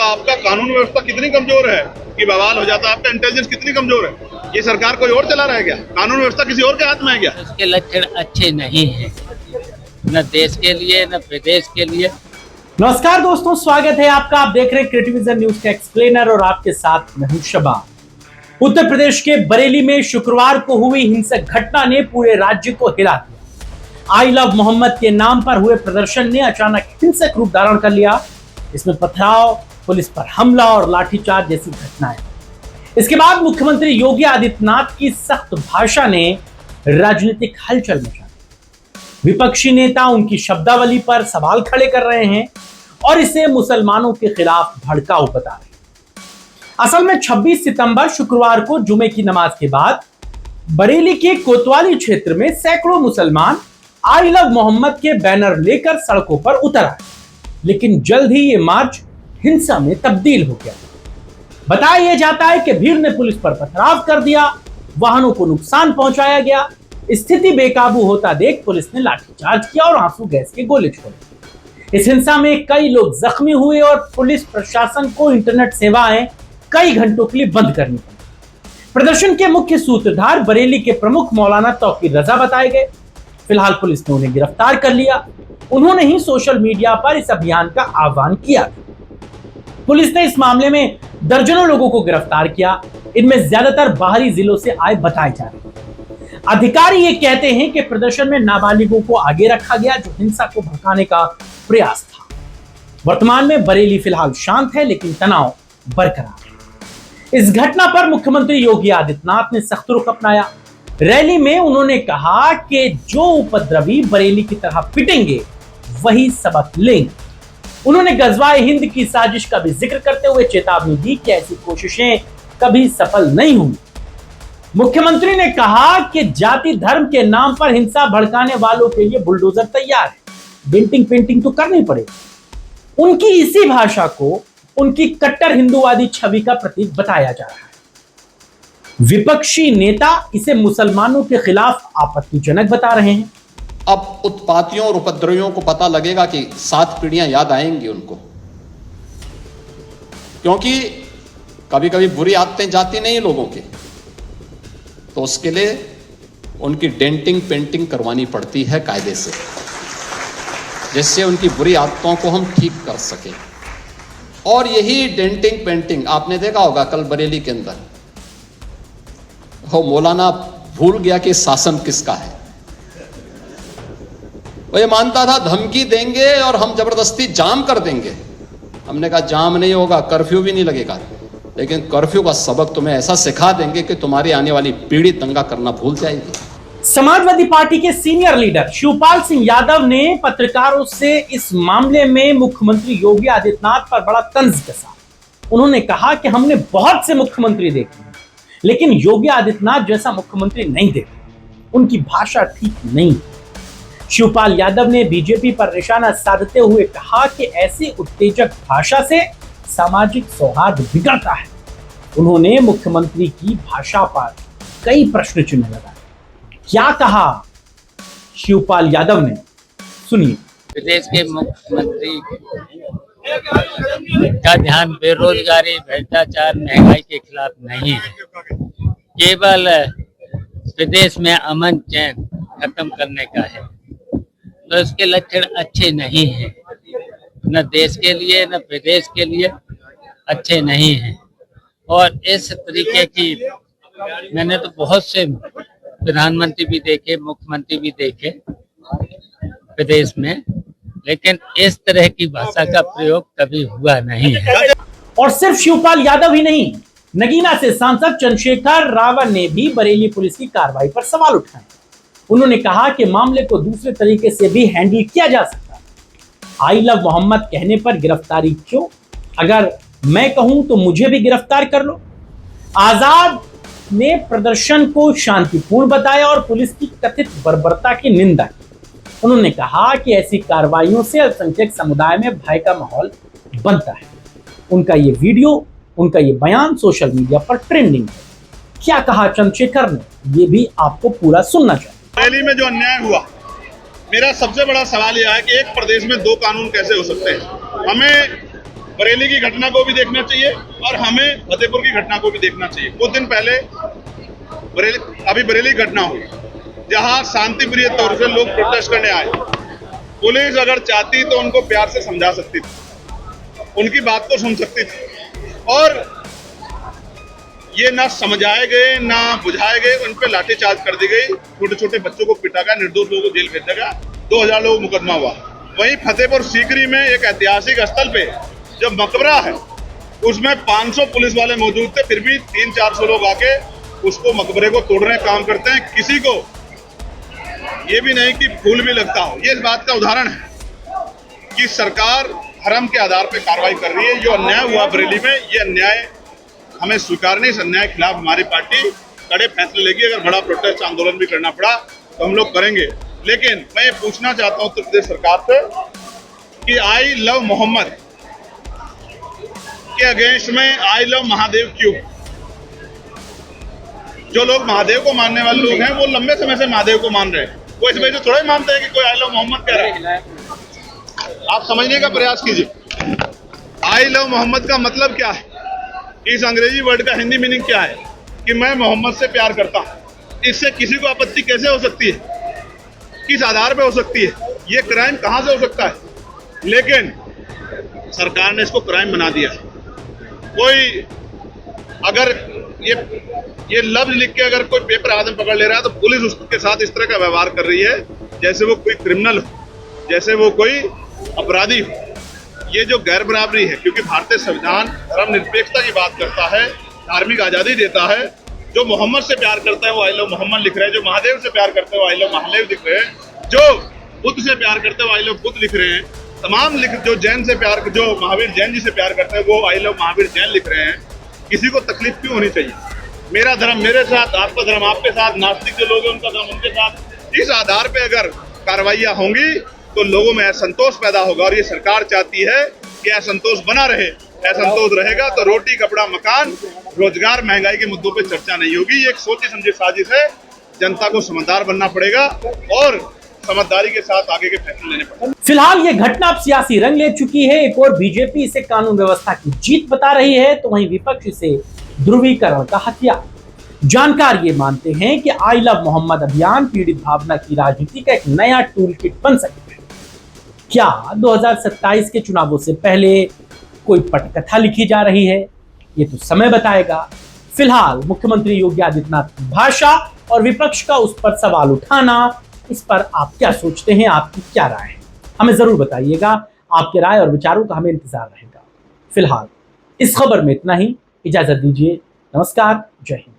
आपका कानून व्यवस्था कितनी कमजोर है कि बवाल हो जाता है, आपका इंटेलिजेंस कितनी कमजोर है। ये सरकार कोई और चला रहा है क्या? कानून व्यवस्था किसी और के हाथ में है क्या? उसके लक्षण अच्छे नहीं हैं, न देश के लिए न प्रदेश के लिए। नमस्कार दोस्तों, स्वागत है आपका। आप देख रहे हैं क्रिएटिव विजन न्यूज का एक्सप्लेनर और आपके साथ मैं हूं शबा। उत्तर प्रदेश के बरेली में शुक्रवार को हुई हिंसक घटना ने पूरे राज्य को हिला दिया। आई लव मोहम्मद के नाम पर हुए प्रदर्शन ने अचानक हिंसक रूप धारण कर लिया। इसमें पथराव, पुलिस पर हमला और लाठीचार्ज जैसी घटनाएं। इसके बाद मुख्यमंत्री योगी आदित्यनाथ की सख्त भाषा ने राजनीतिक हलचल मचा दी। विपक्षी नेता उनकी शब्दावली पर सवाल खड़े कर रहे हैं और इसे मुसलमानों के खिलाफ भड़काऊ बता रहे हैं। असल में 26 सितंबर शुक्रवार को जुमे की नमाज के बाद बरेली के कोतवाली क्षेत्र में सैकड़ों मुसलमान आई लव मोहम्मद के बैनर लेकर सड़कों पर उतर आए, लेकिन जल्द ही ये मार्च हिंसा में तब्दील हो गया। बताया जाता है कि भीड़ ने पुलिस पर पथराव कर दिया, वाहनों को नुकसान पहुंचाया गया। स्थिति बेकाबू होता देख पुलिस ने लाठीचार्ज किया और आंसू गैस के गोले छोड़े। इस हिंसा में कई लोग जख्मी हुए और पुलिस प्रशासन को इंटरनेट सेवाएं कई घंटों के लिए बंद करनी पड़ी। प्रदर्शन के मुख्य सूत्रधार बरेली के प्रमुख मौलाना तौकीर रजा बताए गए। फिलहाल पुलिस ने उन्हें गिरफ्तार कर लिया। उन्होंने ही सोशल मीडिया पर इस अभियान का आह्वान किया। पुलिस ने इस मामले में दर्जनों लोगों को गिरफ्तार किया। इनमें ज्यादातर बाहरी जिलों से आए बताए जा रहे हैं। अधिकारी ये कहते हैं कि प्रदर्शन में नाबालिगों को आगे रखा गया, जो हिंसा को भड़काने का प्रयास था। वर्तमान में बरेली फिलहाल शांत है, लेकिन तनाव बरकरार है। इस घटना पर मुख्यमंत्री योगी आदित्यनाथ ने सख्त रुख अपनाया। रैली में उन्होंने कहा कि जो उपद्रवी बरेली की तरह पिटेंगे वही सबक लेंगे। उन्होंने गजवाए हिंद की साजिश का भी जिक्र करते हुए चेतावनी दी कि ऐसी कोशिशें कभी सफल नहीं होंगी। मुख्यमंत्री ने कहा कि जाति धर्म के नाम पर हिंसा भड़काने वालों के लिए बुलडोजर तैयार है। डेंटिंग पेंटिंग तो करनी पड़ेगी। उनकी इसी भाषा को उनकी कट्टर हिंदूवादी छवि का प्रतीक बताया जा रहा है। विपक्षी नेता इसे मुसलमानों के खिलाफ आपत्तिजनक बता रहे हैं। अब उत्पातियों और उपद्रवियों को पता लगेगा कि 7 पीढ़ियां याद आएंगी उनको, क्योंकि कभी कभी बुरी आदतें जाती नहीं लोगों की, तो उसके लिए उनकी डेंटिंग पेंटिंग करवानी पड़ती है कायदे से, जिससे उनकी बुरी आदतों को हम ठीक कर सकें। और यही डेंटिंग पेंटिंग आपने देखा होगा कल बरेली के अंदर, वो मौलाना भूल गया कि शासन किसका है। वो ये मानता था धमकी देंगे और हम जबरदस्ती जाम कर देंगे। हमने कहा जाम नहीं होगा, कर्फ्यू भी नहीं लगेगा, लेकिन कर्फ्यू का सबक तुम्हें ऐसा सिखा देंगे कि तुम्हारी आने वाली पीढ़ी दंगा करना भूल जाएगी। समाजवादी पार्टी के सीनियर लीडर शिवपाल सिंह यादव ने पत्रकारों से इस मामले में मुख्यमंत्री योगी आदित्यनाथ पर बड़ा तंज कसा। उन्होंने कहा कि हमने बहुत से मुख्यमंत्री देखे, लेकिन योगी आदित्यनाथ जैसा मुख्यमंत्री नहीं देखा। उनकी भाषा ठीक नहीं। शिवपाल यादव ने बीजेपी पर निशाना साधते हुए कहा कि ऐसी उत्तेजक भाषा से सामाजिक सौहार्द बिगड़ता है। उन्होंने मुख्यमंत्री की भाषा पर कई प्रश्न चिन्ह लगाए। क्या कहा शिवपाल यादव ने, सुनिए। प्रदेश के मुख्यमंत्री का ध्यान बेरोजगारी, भ्रष्टाचार, महंगाई के खिलाफ नहीं है, केवल प्रदेश में अमन चैन खत्म करने का है। तो इसके लक्षण अच्छे नहीं हैं, न देश के लिए न प्रदेश के लिए अच्छे नहीं हैं। और इस तरीके की मैंने तो बहुत से प्रधानमंत्री भी देखे, मुख्यमंत्री भी देखे प्रदेश में, लेकिन इस तरह की भाषा का प्रयोग कभी हुआ नहीं है। और सिर्फ शिवपाल यादव ही नहीं, नगीना से सांसद चंद्रशेखर रावत ने भी बरेली पुलिस की कार्रवाई पर सवाल उठाए। उन्होंने कहा कि मामले को दूसरे तरीके से भी हैंडल किया जा सकता है। आई लव मोहम्मद कहने पर गिरफ्तारी क्यों? अगर मैं कहूं तो मुझे भी गिरफ्तार कर लो। आजाद ने प्रदर्शन को शांतिपूर्ण बताया और पुलिस की कथित बर्बरता की निंदा की। उन्होंने कहा कि ऐसी कार्रवाइयों से अल्पसंख्यक समुदाय में भय का माहौल बनता है। उनका ये वीडियो, उनका ये बयान सोशल मीडिया पर ट्रेंडिंग है। क्या कहा चंद्रशेखर ने, ये भी आपको पूरा सुनना चाहिए। बरेली में जो अन्याय हुआ, मेरा सबसे बड़ा सवाल यह है कि एक प्रदेश में 2 कानून कैसे हो सकते हैं। हमें बरेली की घटना को भी देखना चाहिए और हमें फतेहपुर की घटना को भी देखना चाहिए। कुछ दिन पहले बरेली घटना हुई जहां शांति प्रिय तौर से लोग प्रोटेस्ट करने आए। पुलिस अगर चाहती तो उनको प्यार से समझा सकती थी, उनकी बात को सुन सकती थी, और ये ना समझाए गए ना बुझाए गए, उन पे लाठीचार्ज कर दी गई, छोटे छोटे बच्चों को पिटा गया, निर्दोष लोगों को जेल भेजा गया, 2000 लोगों मुकदमा हुआ। वहीं फतेहपुर सीकरी में एक ऐतिहासिक स्थल पे जो मकबरा है उसमें 500 पुलिस वाले मौजूद थे, फिर भी 300-400 लोग आके उसको मकबरे को तोड़ने का काम करते हैं। किसी को ये भी नहीं कि फूल भी लगता हो। ये इस बात का उदाहरण है कि सरकार धर्म के आधार पर कार्रवाई कर रही है। जो अन्याय हुआ बरेली में, ये अन्याय हमें स्वीकार नहीं। इस अन्याय के खिलाफ हमारी पार्टी कड़े फैसले लेगी। अगर बड़ा प्रोटेस्ट आंदोलन भी करना पड़ा तो हम लोग करेंगे। लेकिन मैं ये पूछना चाहता हूं उत्तर प्रदेश सरकार से कि आई लव मोहम्मद के अगेंस्ट में आई लव महादेव क्यों? जो लोग महादेव को मानने वाले लोग हैं वो लंबे समय से महादेव को मान रहे हैं। वो इस वजह से थोड़ा ही मानते हैं कि कोई आई लव मोहम्मद कह रहा है। आप समझने का प्रयास कीजिए। आई लव मोहम्मद का मतलब क्या है? इस अंग्रेजी वर्ड का हिंदी मीनिंग क्या है कि मैं मोहम्मद से प्यार करता हूं। इससे किसी को आपत्ति कैसे हो सकती है? किस आधार पे हो सकती है? ये क्राइम कहां से हो सकता है? लेकिन सरकार ने इसको क्राइम बना दिया। कोई अगर ये लफ्ज लिख के अगर कोई पेपर आदमी पकड़ ले रहा है तो पुलिस उसके साथ इस तरह का व्यवहार कर रही है जैसे वो कोई क्रिमिनल हो, जैसे वो कोई अपराधी हो। ये जो गैर बराबरी है, क्योंकि भारतीय संविधान धर्मनिरपेक्षता की बात करता है, धार्मिक आजादी देता है। जो मोहम्मद से प्यार करता है वो आई लव मोहम्मद लिख रहे हैं, जो महादेव से प्यार करते हैं वो आई लव महादेव लिख रहे हैं, जो बुद्ध से प्यार करते हैं वो आई लव बुद्ध लिख रहे हैं, तमाम जो जैन से प्यार, जो महावीर जैन जी से प्यार करते हैं वो आई लव महावीर जैन लिख रहे हैं। किसी को तकलीफ क्यों होनी चाहिए? मेरा धर्म मेरे साथ, आपका धर्म आपके साथ, नास्तिक जो लोग हैं उनका धर्म उनके साथ। इस आधार पे अगर कार्रवाइयां होंगी तो लोगों में असंतोष पैदा होगा, और ये सरकार चाहती है कि असंतोष बना रहे। असंतोष रहेगा तो रोटी, कपड़ा, मकान, रोजगार, महंगाई के मुद्दों पे चर्चा नहीं होगी। ये एक सोची समझी साजिश है। जनता को समझदार बनना पड़ेगा और समझदारी के साथ आगे के फैसले लेने पड़ेंगे। फिलहाल ये घटना अब सियासी रंग ले चुकी है। एक और बीजेपी इसे कानून व्यवस्था की जीत बता रही है तो वहीं विपक्ष इसे ध्रुवीकरण का हथियार। जानकार ये मानते हैं कि आई लव मोहम्मद अभियान पीड़ित भावना की राजनीति का एक नया टूल किट बन सकता है। क्या 2027 के चुनावों से पहले कोई पटकथा लिखी जा रही है? ये तो समय बताएगा। फिलहाल मुख्यमंत्री योगी आदित्यनाथ की भाषा और विपक्ष का उस पर सवाल उठाना, इस पर आप क्या सोचते हैं? आपकी क्या राय है? हमें जरूर बताइएगा। आपके राय और विचारों का हमें इंतजार रहेगा। फिलहाल इस खबर में इतना ही। इजाजत दीजिए। नमस्कार। जय हिंद।